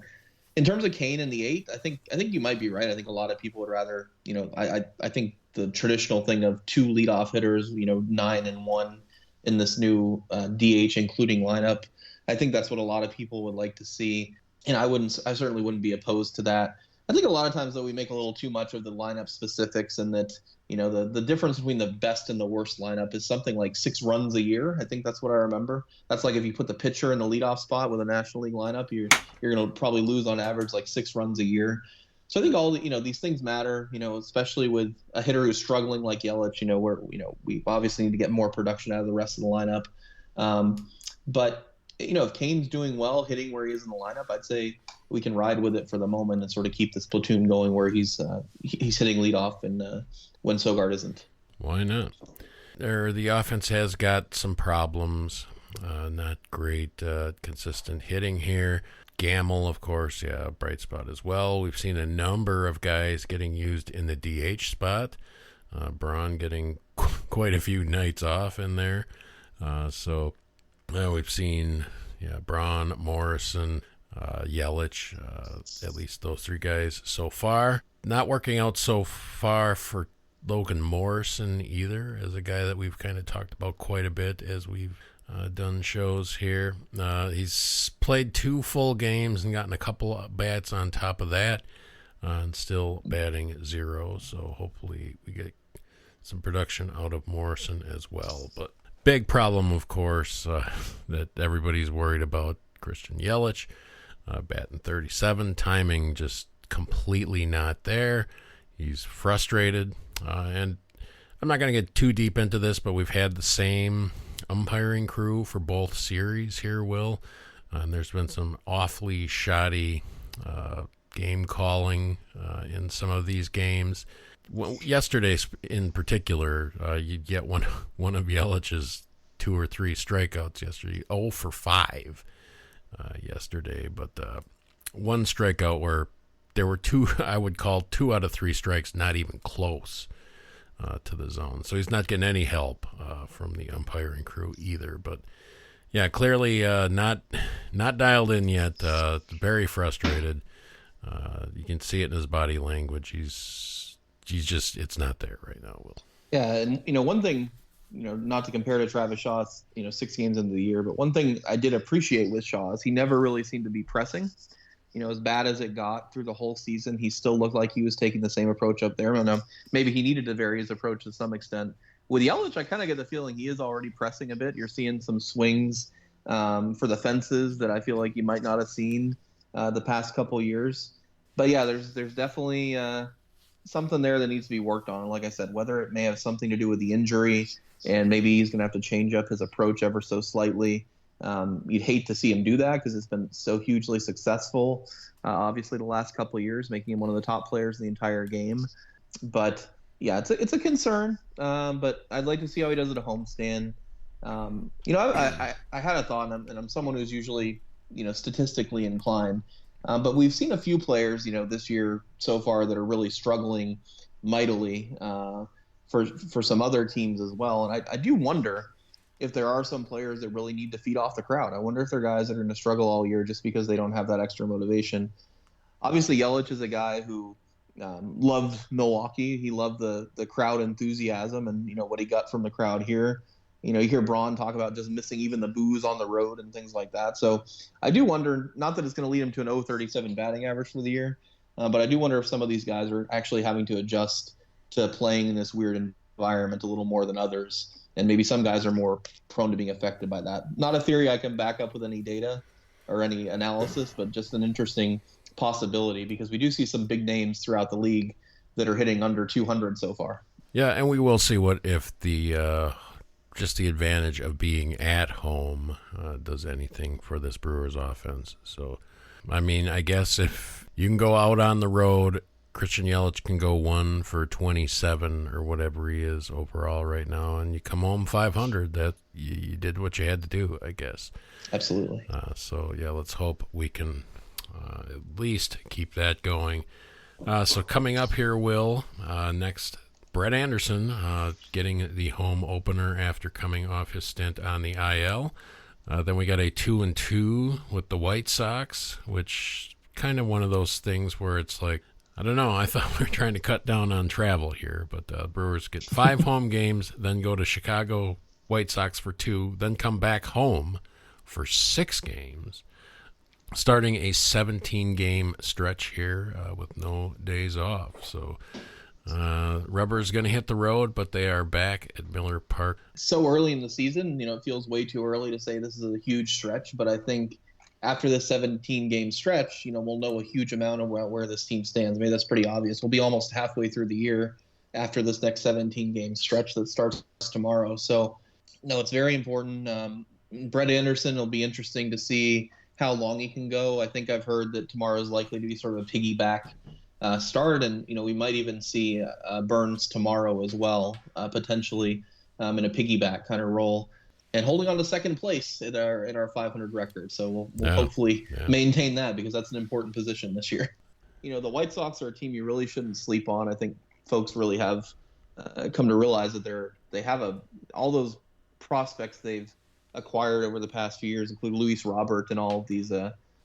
In terms of Kane in the 8, I think you might be right. I think a lot of people would rather, I think the traditional thing of 2 leadoff hitters, 9 and 1 in this new DH including lineup, I think that's what a lot of people would like to see. And I certainly wouldn't be opposed to that. I think a lot of times, though, we make a little too much of the lineup specifics, and that, the difference between the best and the worst lineup is something like 6 runs a year. I think that's what I remember. That's like if you put the pitcher in the leadoff spot with a National League lineup, you're going to probably lose on average like 6 runs a year. So I think all these things matter, especially with a hitter who's struggling like Yelich, where, we obviously need to get more production out of the rest of the lineup. But if Kane's doing well, hitting where he is in the lineup, I'd say we can ride with it for the moment and sort of keep this platoon going where he's hitting leadoff and when Sogard isn't. Why not? the offense has got some problems. Not great consistent hitting here. Gamble, of course, bright spot as well. We've seen a number of guys getting used in the DH spot. Braun getting quite a few nights off in there. So we've seen Braun, Morrison, Yelich, at least those three guys so far. Not working out so far for Logan Morrison either, as a guy that we've kind of talked about quite a bit as we've done shows here. He's played 2 full games and gotten a couple of bats on top of that, and still batting 0. So hopefully we get some production out of Morrison as well. But big problem, of course, that everybody's worried about, Christian Yelich, batting 37, timing just completely not there. He's frustrated, and I'm not going to get too deep into this, but we've had the same umpiring crew for both series here, Will, and there's been some awfully shoddy game calling in some of these games. Well, yesterday in particular, you'd get one of Yelich's 2 or 3 strikeouts yesterday, 0 for 5 yesterday, but one strikeout where there were 2, I would call 2 out of 3 strikes not even close to the zone. So he's not getting any help from the umpiring crew either. But yeah, clearly not dialed in yet. Very frustrated. You can see it in his body language. He's just, it's not there right now, Will. Yeah, and one thing, not to compare to Travis Shaw, 6 games into the year, but one thing I did appreciate with Shaw is he never really seemed to be pressing. As bad as it got through the whole season, he still looked like he was taking the same approach up there. I don't know, maybe he needed to vary his approach to some extent. With Yelich, I kind of get the feeling he is already pressing a bit. You're seeing some swings for the fences that I feel like you might not have seen the past couple years. But yeah, there's definitely something there that needs to be worked on. Like I said, whether it may have something to do with the injury and maybe he's going to have to change up his approach ever so slightly. You'd hate to see him do that because it's been so hugely successful, obviously, the last couple of years, making him one of the top players in the entire game. But, yeah, it's a concern, but I'd like to see how he does at a homestand. I had a thought, and I'm someone who's usually, statistically inclined, but we've seen a few players, this year so far that are really struggling mightily for some other teams as well. And I do wonder if there are some players that really need to feed off the crowd. I wonder if there are guys that are going to struggle all year just because they don't have that extra motivation. Obviously, Yelich is a guy who loved Milwaukee. He loved the crowd enthusiasm and, what he got from the crowd here. You hear Braun talk about just missing even the booze on the road and things like that. So I do wonder, not that it's going to lead him to an 0.37 batting average for the year, but I do wonder if some of these guys are actually having to adjust to playing in this weird environment a little more than others. And maybe some guys are more prone to being affected by that. Not a theory I can back up with any data or any analysis, but just an interesting possibility because we do see some big names throughout the league that are hitting under 200 so far. Yeah, and we will see what if the just the advantage of being at home does anything for this Brewers offense. So, I guess if you can go out on the road, Christian Yelich can go 1 for 27 or whatever he is overall right now, and you come home 500. That you did what you had to do, I guess. Absolutely. So yeah, let's hope we can at least keep that going. So coming up here, Will, next, Brett Anderson getting the home opener after coming off his stint on the IL. Then we got a 2-2 with the White Sox, which kind of one of those things where it's like, I don't know. I thought we were trying to cut down on travel here, but Brewers get 5 home games, then go to Chicago White Sox for 2, then come back home for 6 games, starting a 17-game stretch here with no days off. So Rubber's going to hit the road, but they are back at Miller Park. So early in the season, it feels way too early to say this is a huge stretch, but I think after this 17-game stretch, we'll know a huge amount of where this team stands. Maybe that's pretty obvious. We'll be almost halfway through the year after this next 17-game stretch that starts tomorrow. So, no, it's very important. Brett Anderson, it'll be interesting to see how long he can go. I think I've heard that tomorrow is likely to be sort of a piggyback start, and we might even see Burns tomorrow as well, potentially. in a piggyback kind of role, and holding on to second place in our 500 record. So we'll hopefully maintain that, because that's an important position this year. The White Sox are a team you really shouldn't sleep on. I think folks really have come to realize that they have all those prospects they've acquired over the past few years, include Luis Robert and all of these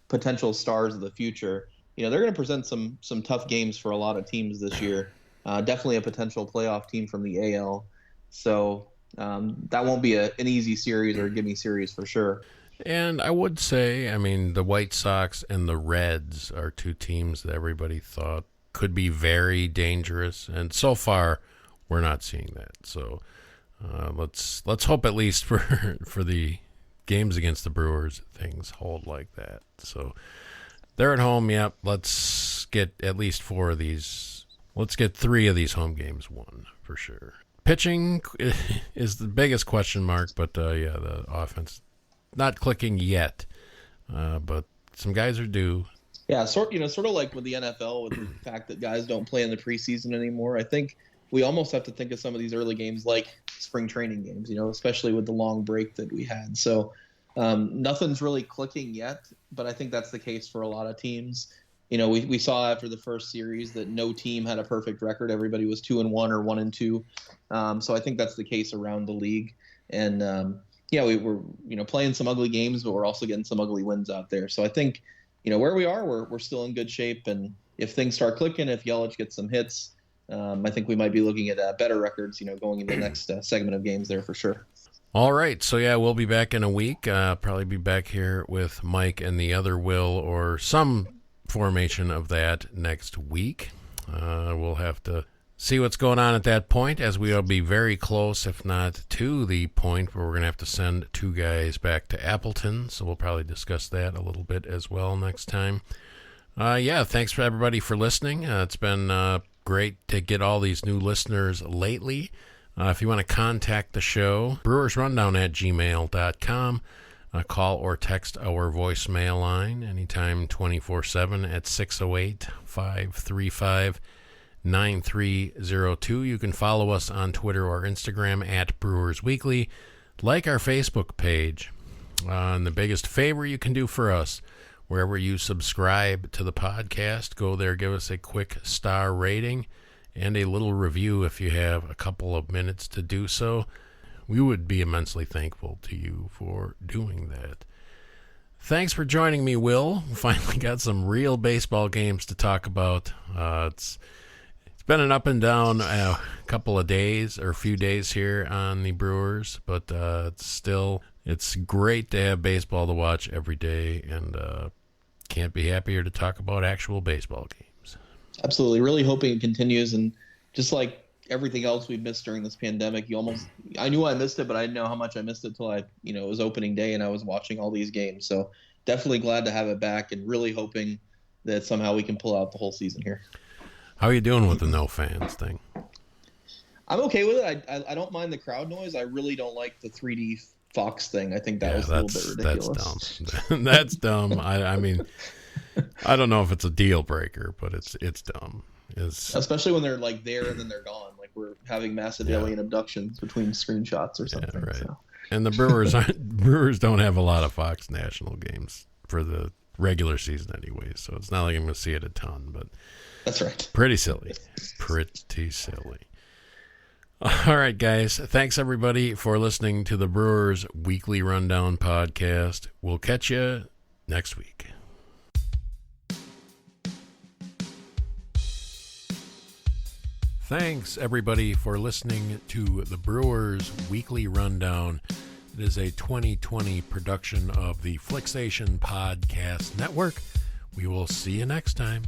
potential stars of the future. They're going to present some tough games for a lot of teams this year. Definitely a potential playoff team from the AL. So that won't be an easy series or a gimme series for sure. And I would say, the White Sox and the Reds are two teams that everybody thought could be very dangerous, and so far we're not seeing that. So let's hope at least for the games against the Brewers things hold like that. So they're at home. Yep. Let's get at least 4 of these. Let's get 3 of these home games won for sure. Pitching is the biggest question mark, but the offense not clicking yet, but some guys are due. Yeah, sort of like with the NFL, with the fact that guys don't play in the preseason anymore. I think we almost have to think of some of these early games like spring training games, especially with the long break that we had. So nothing's really clicking yet, but I think that's the case for a lot of teams. We saw after the first series that no team had a perfect record. Everybody was 2-1 or 1-2. So I think that's the case around the league. And we were playing some ugly games, but we're also getting some ugly wins out there. So I think where we are, we're still in good shape. And if things start clicking, if Yelich gets some hits, I think we might be looking at better records, going into the next segment of games there for sure. All right. So, we'll be back in a week. Probably be back here with Mike and the other Will, or some formation of that next week. We'll have to see what's going on at that point, as we'll be very close, if not to the point where we're going to have to send 2 guys back to Appleton. So we'll probably discuss that a little bit as well next time. Thanks for everybody for listening. It's been great to get all these new listeners lately. If you want to contact the show, BrewersRundown@gmail.com. Call or text our voicemail line anytime 24/7 at 608-535-9302. You can follow us on Twitter or Instagram at Brewers Weekly. Like our Facebook page. And the biggest favor you can do for us, wherever you subscribe to the podcast, go there, give us a quick star rating and a little review if you have a couple of minutes to do so. We would be immensely thankful to you for doing that. Thanks for joining me, Will. We finally got some real baseball games to talk about. It's been an up and down couple of days, or a few days here on the Brewers, but it's great to have baseball to watch every day, and can't be happier to talk about actual baseball games. Absolutely. Really hoping it continues, and just like everything else we've missed during this pandemic, I knew I missed it, but I didn't know how much I missed it till it was opening day and I was watching all these games. So definitely glad to have it back, and really hoping that somehow we can pull out the whole season here. How are you doing with the no fans thing? I'm okay with it. I don't mind the crowd noise. I really don't like the 3D Fox thing. I think that was a little bit ridiculous. That's dumb. That's dumb. I mean, I don't know if it's a deal breaker, but it's dumb. Especially when they're like there and then they're gone. Like we're having massive alien abductions between screenshots or something. Yeah, right. So. And the Brewers don't have a lot of Fox National games for the regular season anyway, so it's not like I'm going to see it a ton. But that's right. Pretty silly. Pretty silly. All right, guys. Thanks, everybody, for listening to the Brewers Weekly Rundown podcast. We'll catch you next week. Thanks, everybody, for listening to the Brewers Weekly Rundown. It is a 2020 production of the Flicksation Podcast Network. We will see you next time.